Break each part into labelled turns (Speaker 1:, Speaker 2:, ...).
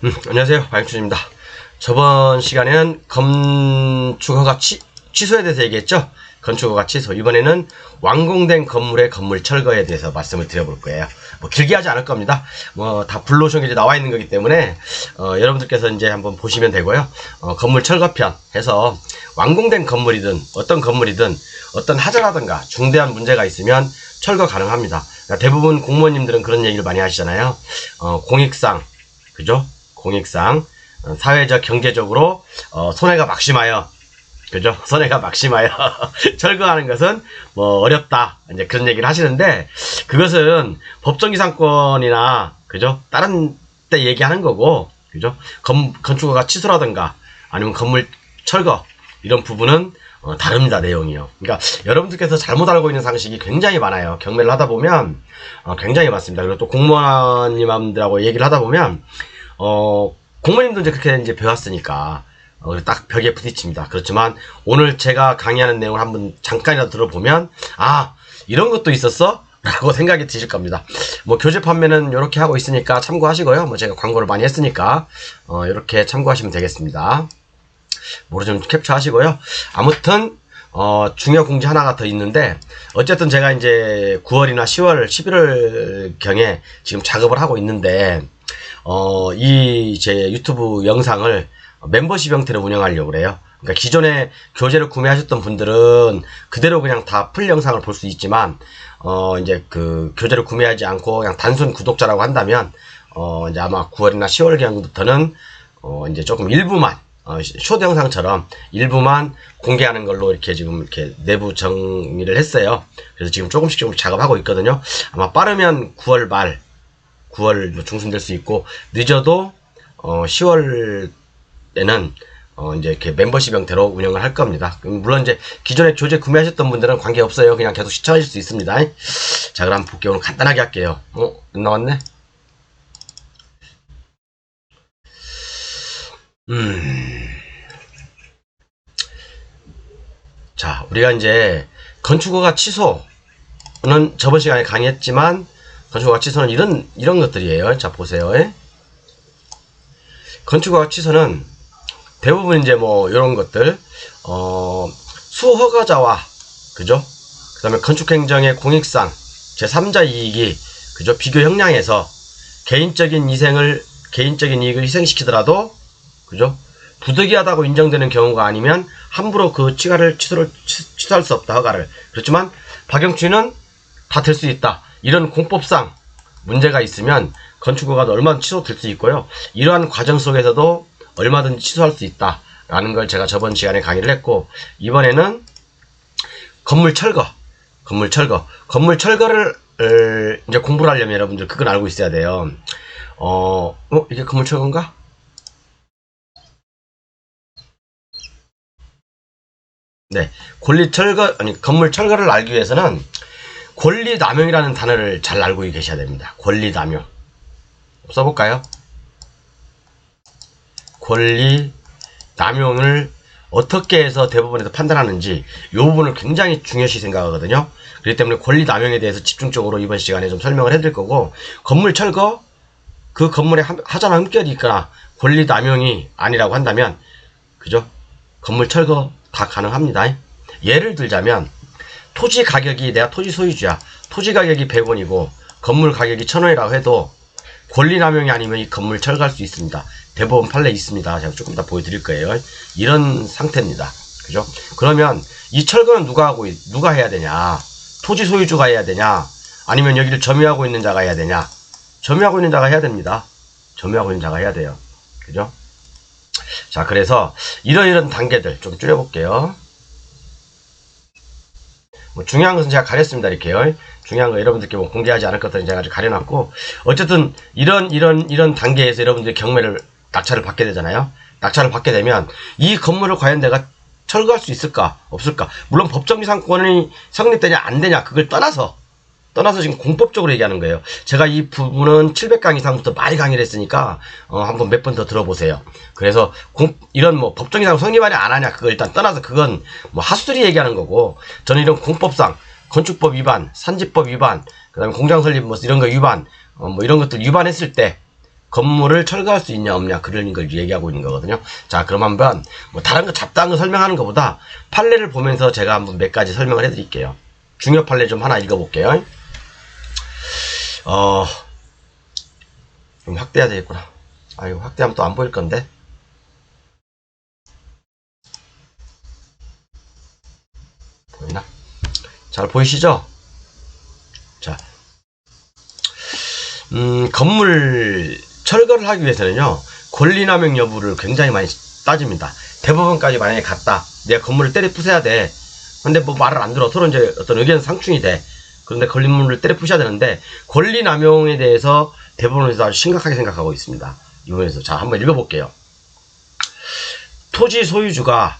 Speaker 1: 안녕하세요. 박영춘입니다. 저번 시간에는 건축허가 취소에 대해서 얘기했죠. 건축허가 취소. 이번에는 완공된 건물의 건물 철거에 대해서 말씀을 드려볼 거예요. 뭐 길게 하지 않을 겁니다. 뭐 다 불로소에 나와 있는 거기 때문에 여러분들께서 이제 한번 보시면 되고요. 건물 철거편 해서 완공된 건물이든 어떤 건물이든 어떤 하자라든가 중대한 문제가 있으면 철거 가능합니다. 그러니까 대부분 공무원님들은 그런 얘기를 많이 하시잖아요. 공익상, 그죠? 공익상 사회적 경제적으로 손해가 막심하여, 그죠? 손해가 막심하여 철거하는 것은 뭐 어렵다, 이제 그런 얘기를 하시는데, 그것은 법정기상권이나, 그죠? 다른 때 얘기하는 거고, 그죠? 건축허가 취소라든가 아니면 건물 철거 이런 부분은 다릅니다, 내용이요. 그러니까 여러분들께서 잘못 알고 있는 상식이 굉장히 많아요. 경매를 하다 보면 굉장히 많습니다. 그리고 또 공무원님들하고 얘기를 하다 보면 공무원님도 이제 그렇게 이제 배웠으니까 딱 벽에 부딪힙니다. 그렇지만 오늘 제가 강의하는 내용을 한번 잠깐이라도 들어보면, 아, 이런 것도 있었어? 라고 생각이 드실 겁니다. 뭐 교재 판매는 이렇게 하고 있으니까 참고하시고요. 뭐 제가 광고를 많이 했으니까 이렇게 참고하시면 되겠습니다. 모르시면 캡처하시고요. 아무튼 중요 공지 하나가 더 있는데, 어쨌든 제가 이제 9월이나 10월, 11월 경에 지금 작업을 하고 있는데, 이 제 유튜브 영상을 멤버십 형태로 운영하려고 그래요. 그러니까 기존에 교재를 구매하셨던 분들은 그대로 그냥 다 풀 영상을 볼 수 있지만, 이제 그 교재를 구매하지 않고 그냥 단순 구독자라고 한다면, 이제 아마 9월이나 10월 경부터는 이제 조금 일부만, 쇼트 영상처럼 일부만 공개하는 걸로 이렇게 지금 이렇게 내부 정리를 했어요. 그래서 지금 조금씩 작업하고 있거든요. 아마 빠르면 9월 말, 9월 중순 될 수 있고, 늦어도 10월에는 이제 이렇게 membership 형태로 운영을 할 겁니다. 물론 이제 기존에 교재 구매하셨던 분들은 관계 없어요. 그냥 계속 시청하실 수 있습니다. 자, 그럼 볼게요. 오늘 간단하게 할게요. 안 나왔네? 자, 우리가 이제 건축허가 취소는 저번 시간에 강의했지만, 건축허가 취소는 이런 것들이에요. 자, 보세요. 건축허가 취소는 대부분 이제 뭐 이런 것들, 수허가자와, 그죠? 그 다음에 건축행정의 공익상 제3자 이익이, 그죠? 비교 형량에서 개인적인 이익을 희생시키더라도, 그죠? 부득이하다고 인정되는 경우가 아니면 함부로 그 취소할 수 없다, 허가를. 그렇지만 박영춘은 다 될 수 있다. 이런 공법상 문제가 있으면 건축허가도 얼마든지 취소될 수 있고요. 이러한 과정 속에서도 얼마든지 취소할 수 있다 라는 걸 제가 저번 시간에 강의를 했고, 이번에는 건물 철거를 이제 공부를 하려면 여러분들 그건 알고 있어야 돼요. 이게 건물 철거인가? 네, 건물 철거를 알기 위해서는 권리남용이라는 단어를 잘 알고 계셔야 됩니다. 권리남용. 써볼까요? 권리남용을 어떻게 해서 대법원에서 판단하는지 이 부분을 굉장히 중요시 생각하거든요. 그렇기 때문에 권리남용에 대해서 집중적으로 이번 시간에 좀 설명을 해드릴 거고, 건물 철거, 그 건물에 하자나 흠결이 있거나 권리남용이 아니라고 한다면, 그죠? 건물 철거 다 가능합니다. 예를 들자면 토지 가격이, 내가 토지 소유주야, 토지 가격이 100원이고 건물 가격이 1000원이라고 해도 권리남용이 아니면 이 건물 철거할 수 있습니다. 대법원 판례 있습니다. 제가 조금 더 보여드릴 거예요. 이런 상태입니다. 그죠? 그러면 이 철거는 누가 해야 되냐? 토지 소유주가 해야 되냐? 아니면 여기를 점유하고 있는 자가 해야 되냐? 점유하고 있는 자가 해야 됩니다. 점유하고 있는 자가 해야 돼요. 그죠? 자, 그래서 이런 단계들 좀 줄여볼게요. 뭐 중요한 것은 제가 가렸습니다. 이렇게요. 중요한 거 여러분들께 뭐 공개하지 않을 것들은 제가 아주 가려놨고, 어쨌든 이런 단계에서 여러분들이 낙찰을 받게 되잖아요. 낙찰을 받게 되면 이 건물을 과연 내가 철거할 수 있을까 없을까? 물론 법정기상권이 성립되냐 안 되냐 그걸 떠나서 지금 공법적으로 얘기하는 거예요. 제가 이 부분은 700강 이상부터 많이 강의를 했으니까 한번 몇 번 더 들어보세요. 그래서 이런 뭐 법정기상 성립하냐 안 하냐 그걸 일단 떠나서, 그건 뭐 하수들이 얘기하는 거고, 저는 이런 공법상 건축법 위반, 산지법 위반, 그 다음에 공장 설립 뭐 이런 거 위반, 뭐 이런 것들 위반했을 때 건물을 철거할 수 있냐 없냐 그런 걸 얘기하고 있는 거거든요. 자, 그럼 한번 뭐 다른 거 잡다한 거 설명하는 것보다 판례를 보면서 제가 한번 몇 가지 설명을 해드릴게요. 중요 판례 좀 하나 읽어볼게요. 좀 확대해야 되겠구나. 이거 확대하면 또 안 보일 건데. 보이나? 잘 보이시죠? 자, 건물 철거를 하기 위해서는요, 권리남용 여부를 굉장히 많이 따집니다. 대법원까지 만약에 갔다. 내가 건물을 때려 부숴야 돼. 근데 뭐 말을 안 들어. 서로 이제 어떤 의견 상충이 돼. 그런데 건물을 때려 부숴야 되는데, 권리남용에 대해서 대법원에서 아주 심각하게 생각하고 있습니다. 이 부분에서. 자, 한번 읽어볼게요. 토지 소유자가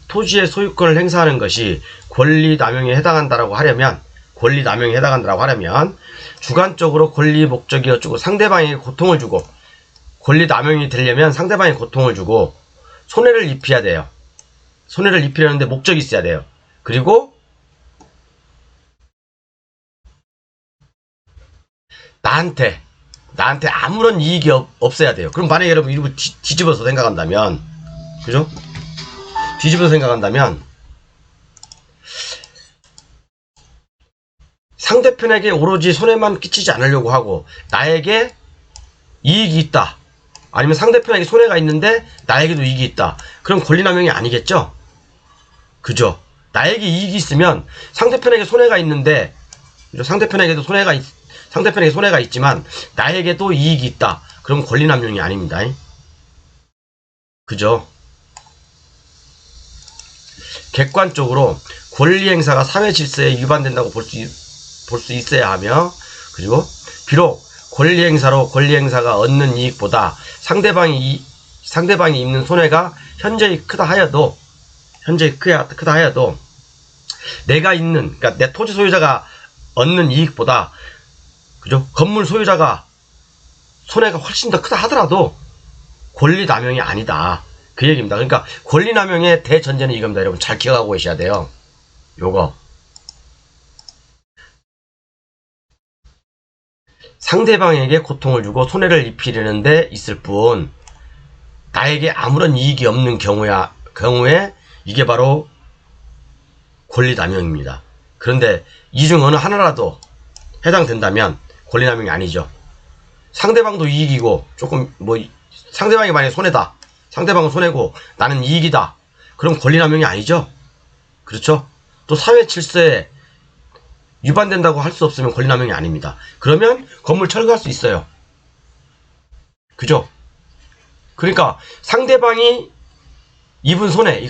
Speaker 1: 토지의 소유권을 행사하는 것이 권리남용에 해당한다고 하려면 주관적으로 권리 목적이 어쩌고 상대방에게 고통을 주고, 권리남용이 되려면 상대방에게 고통을 주고 손해를 입혀야 돼요. 손해를 입히려는데 목적이 있어야 돼요. 그리고 나한테 아무런 이익이 없어야 돼요. 그럼 만약에 여러분 이거 뒤집어서 생각한다면, 그죠? 뒤집어서 생각한다면 상대편에게 오로지 손해만 끼치지 않으려고 하고 나에게 이익이 있다. 아니면 상대편에게 손해가 있는데 나에게도 이익이 있다. 그럼 권리남용이 아니겠죠? 그죠? 나에게 이익이 있으면 상대편에게 손해가 있는데, 그죠? 상대편에게 손해가 있지만 나에게도 이익이 있다. 그럼 권리남용이 아닙니다. 그죠? 객관적으로 권리행사가 사회 질서에 위반된다고 볼 수 있어야 하며, 그리고 비록 권리행사가 얻는 이익보다 상대방이 입는 손해가 현저히 크다 하여도 그러니까 내 토지 소유자가 얻는 이익보다, 그죠? 건물 소유자가 손해가 훨씬 더 크다 하더라도 권리남용이 아니다. 그 얘기입니다. 그러니까 권리남용의 대전제는 이겁니다. 여러분 잘 기억하고 계셔야 돼요. 요거. 상대방에게 고통을 주고 손해를 입히려는 데 있을 뿐, 나에게 아무런 이익이 없는 경우에 이게 바로 권리남용입니다. 그런데 이 중 어느 하나라도 해당된다면 권리남용이 아니죠. 상대방도 이익이고, 조금 상대방이 만약에 손해다. 상대방은 손해고 나는 이익이다. 그럼 권리남용이 아니죠. 그렇죠? 또 사회 질서에 위반된다고 할 수 없으면 권리남용이 아닙니다. 그러면 건물 철거할 수 있어요. 그죠? 그러니까 상대방이 입은 손해,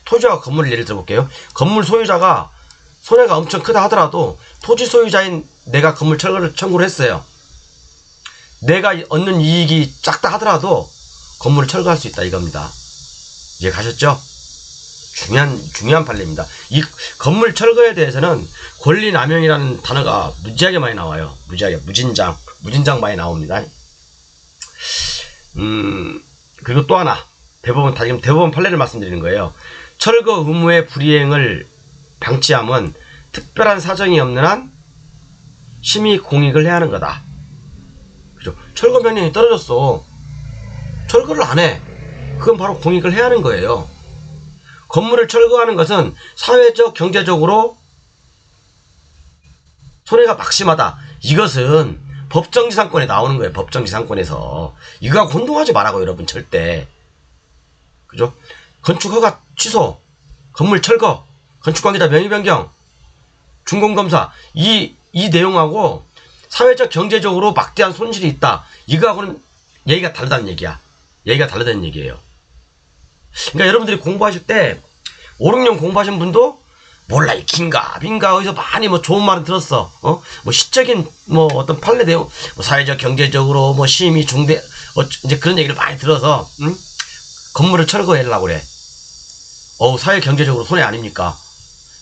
Speaker 1: 토지와 건물을 예를 들어볼게요. 건물 소유자가 손해가 엄청 크다 하더라도 토지 소유자인 내가 건물 철거를 청구를 했어요. 내가 얻는 이익이 작다 하더라도 건물을 철거할 수 있다 이겁니다. 이해 가셨죠? 중요한 판례입니다. 이 건물 철거에 대해서는 권리남용이라는 단어가 무지하게 많이 나와요. 무진장 많이 나옵니다. 그리고 또 하나, 대법원 판례를 말씀드리는 거예요. 철거 의무의 불이행을 방치함은 특별한 사정이 없는 한 심의 공익을 해야 하는 거다. 그죠? 철거 명령이 떨어졌어. 철거를 안 해. 그건 바로 공익을 해야 하는 거예요. 건물을 철거하는 것은 사회적, 경제적으로 손해가 막심하다. 이것은 법정지상권에 나오는 거예요. 법정지상권에서. 이거하고 혼동하지 말라고 여러분 절대. 그죠? 건축허가 취소, 건물 철거, 건축관계자 명의변경, 준공검사, 이 내용하고 사회적, 경제적으로 막대한 손실이 있다. 이거하고는 얘기가 다르다는 얘기야. 그러니까 여러분들이 공부하실 때 5, 6년 공부하신 분도 몰라, 이 긴가 어디서 많이 좋은 말은 들었어. 시적인 어떤 판례 내용, 사회적, 경제적으로 심의 중대 이제 그런 얘기를 많이 들어서 건물을 철거하려고 그래. 사회 경제적으로 손해 아닙니까?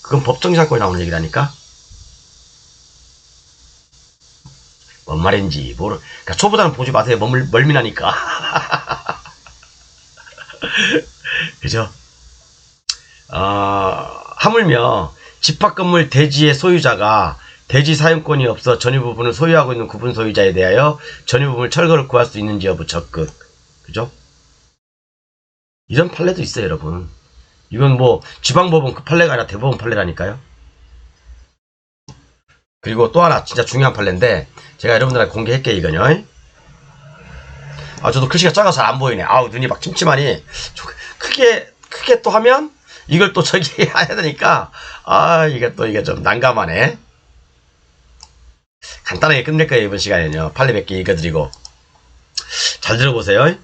Speaker 1: 그건 법정지상권에 나오는 얘기라니까. 뭔 말인지 그러니까 초보자는 보지 마세요. 멀미나니까. 그죠? 하물며 집합건물 대지의 소유자가 대지 사용권이 없어 전유 부분을 소유하고 있는 구분 소유자에 대하여 전유 부분을 철거를 구할 수 있는지 여부 적극. 그죠? 이런 판례도 있어요, 여러분. 이건 뭐 지방법원 그 판례가 아니라 대법원 판례라니까요. 그리고 또 하나 진짜 중요한 판례인데 제가 여러분들한테 공개할게요, 이거요. 저도 글씨가 작아서 잘 안 보이네. 눈이 막 침침하니 크게 또 하면 이걸 또 저기 해야 되니까 이게 좀 난감하네. 간단하게 끝낼 거예요, 이번 시간에는요. 판례 몇 개 읽어드리고. 잘 들어보세요.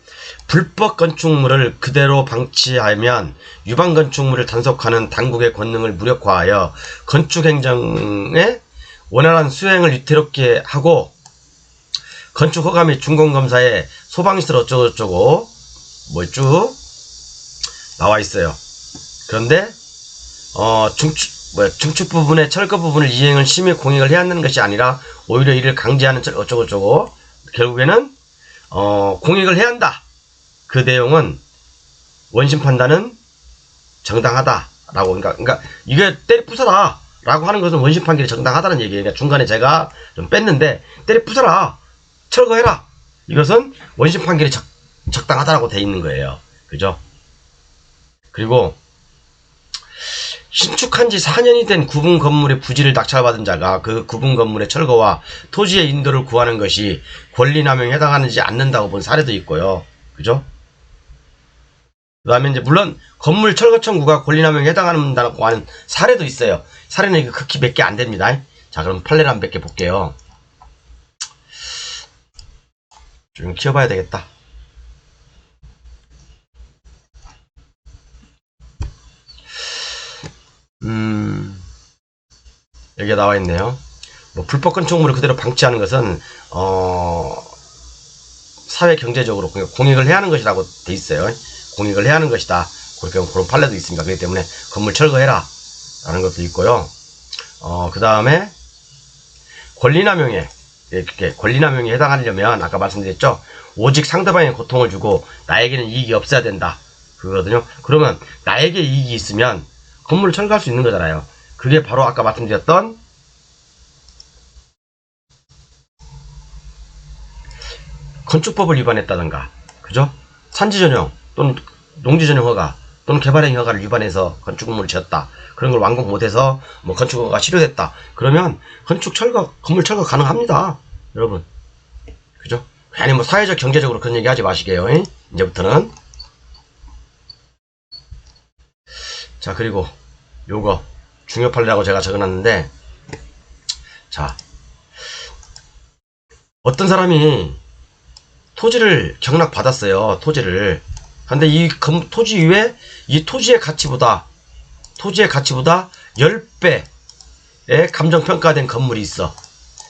Speaker 1: 불법 건축물을 그대로 방치하면 유방 건축물을 단속하는 당국의 권능을 무력화하여 건축행정의 원활한 수행을 위태롭게 하고 건축허가 및 준공검사에 소방시설 어쩌고저쩌고 쭉 나와 있어요. 그런데 중축 부분의 철거 부분을 이행을 심의 공익을 해야 하는 것이 아니라 오히려 이를 강제하는 어쩌고저쩌고 결국에는 공익을 해야 한다. 그 내용은 원심 판단은 정당하다라고 그러니까 이게 때려 부숴라 라고 하는 것은 원심 판결이 정당하다는 얘기예요. 그러니까 중간에 제가 좀 뺐는데 때려 부숴라 철거해라 이것은 원심 판결이 적당하다라고 돼 있는 거예요. 그죠? 그리고 신축한 지 4년이 된 구분 건물의 부지를 낙찰받은 자가 그 구분 건물의 철거와 토지의 인도를 구하는 것이 권리남용에 해당하지 않는다고 본 사례도 있고요. 그죠? 그 다음에 이제 물론 건물 철거 청구가 권리남용에 해당한다고 하는 사례도 있어요. 사례는 이거 극히 몇 개 안 됩니다. 자, 그럼 판례를 한 몇 개 볼게요. 좀 키워봐야 되겠다. 여기에 나와 있네요. 불법 건축물을 그대로 방치하는 것은 사회 경제적으로 공익을 해야 하는 것이라고 돼 있어요. 공익을 해야 하는 것이다. 그런 판례도 있습니다. 그렇기 때문에 건물 철거해라 라는 것도 있고요. 그 다음에 권리남용에 해당하려면 아까 말씀드렸죠. 오직 상대방에 고통을 주고 나에게는 이익이 없어야 된다. 그거거든요. 그러면 나에게 이익이 있으면 건물을 철거할 수 있는 거잖아요. 그게 바로 아까 말씀드렸던 건축법을 위반했다든가, 그죠? 산지전용 또는 농지전용 허가 또는 개발행 허가를 위반해서 건축물을 지었다. 그런 걸 완공 못해서 건축 허가가 실효됐다. 그러면 건물 철거 가능합니다, 여러분. 그죠? 괜히 사회적 경제적으로 그런 얘기 하지 마시게요. 이제부터는. 자, 그리고 요거 중요 판례라고 제가 적어놨는데, 자, 어떤 사람이 토지를 경락받았어요. 토지를. 근데 이 토지 위에 이 토지의 가치보다 10배의 감정평가된 건물이 있어.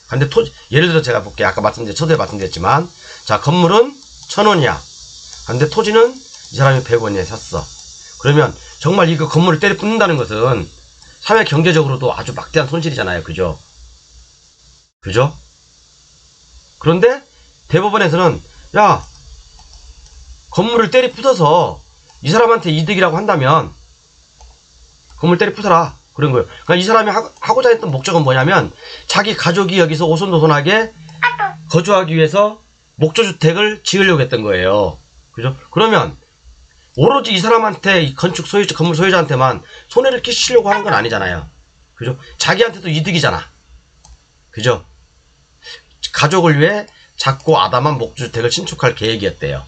Speaker 1: 근데 예를 들어 제가 볼게요. 아까 초대에 말씀드렸지만, 자, 건물은 1,000원이야. 근데 토지는 이 사람이 100원에 샀어. 그러면 정말 이거 건물을 때려 붓는다는 것은 사회 경제적으로도 아주 막대한 손실이잖아요. 그죠? 그죠? 그런데 대법원에서는 야, 건물을 때려 부숴서 이 사람한테 이득이라고 한다면 건물 때려 부숴라 그런 거예요. 그러니까 이 사람이 하고자 했던 목적은 뭐냐면 자기 가족이 여기서 오손도손하게 거주하기 위해서 목조주택을 지으려고 했던 거예요. 그죠? 그러면 오로지 이 사람한테 이 건물 소유자한테만 손해를 끼치려고 하는 건 아니잖아요. 그죠? 자기한테도 이득이잖아. 그죠? 가족을 위해 작고 아담한 목조주택을 신축할 계획이었대요.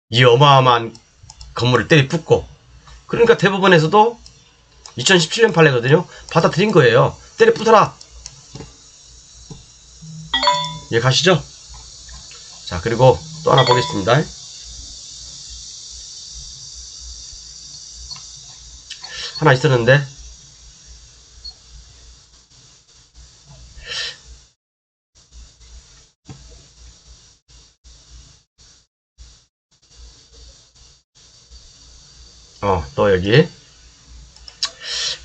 Speaker 1: 이 어마어마한 건물을 때려 붓고. 그러니까 대법원에서도 2017년 판례거든요. 받아들인 거예요. 때려 부숴라. 예, 가시죠. 자, 그리고 또 하나 보겠습니다. 하나 있었는데, 또 여기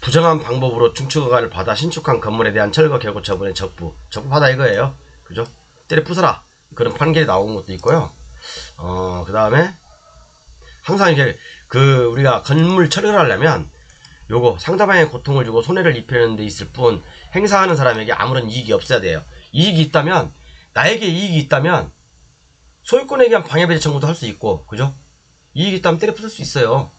Speaker 1: 부정한 방법으로 중축허가를 받아 신축한 건물에 대한 철거 개고 처분의 적부하다 이거예요. 그죠? 때려 부숴라 그런 판결이 나온 것도 있고요. 그 다음에 항상 이게 우리가 건물 철거를 하려면 요거 상대방의 고통을 주고 손해를 입히는 데 있을 뿐 행사하는 사람에게 아무런 이익이 없어야 돼요. 이익이 있다면, 나에게 이익이 있다면 소유권에 의한 방해배제 청구도 할 수 있고, 그죠? 이익이 있다면 때려 부술 수 있어요.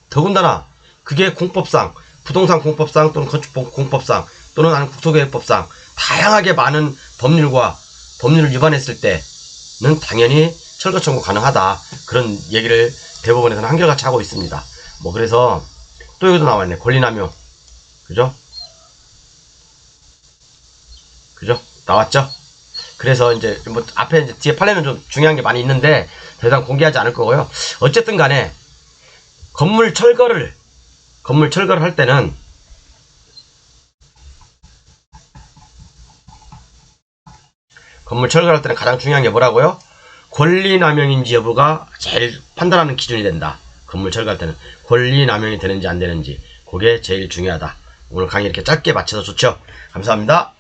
Speaker 1: 더군다나 그게 공법상, 부동산 공법상 또는 건축 공법상 또는 아니면 국토계획법상 다양하게 많은 법률을 위반했을 때는 당연히 철거 청구 가능하다. 그런 얘기를 대법원에서는 한결같이 하고 있습니다. 뭐 그래서 또 여기도 나왔네. 권리남용. 그죠? 나왔죠? 그래서 이제 뭐 앞에 이제 뒤에 판례는 좀 중요한 게 많이 있는데 더 이상 공개하지 않을 거고요. 어쨌든 간에 건물 철거를 할 때는 가장 중요한 게 뭐라고요? 권리남용인지 여부가 제일 판단하는 기준이 된다. 건물 철거할 때는 권리남용이 되는지 안 되는지 그게 제일 중요하다. 오늘 강의 이렇게 짧게 마쳐서 좋죠? 감사합니다.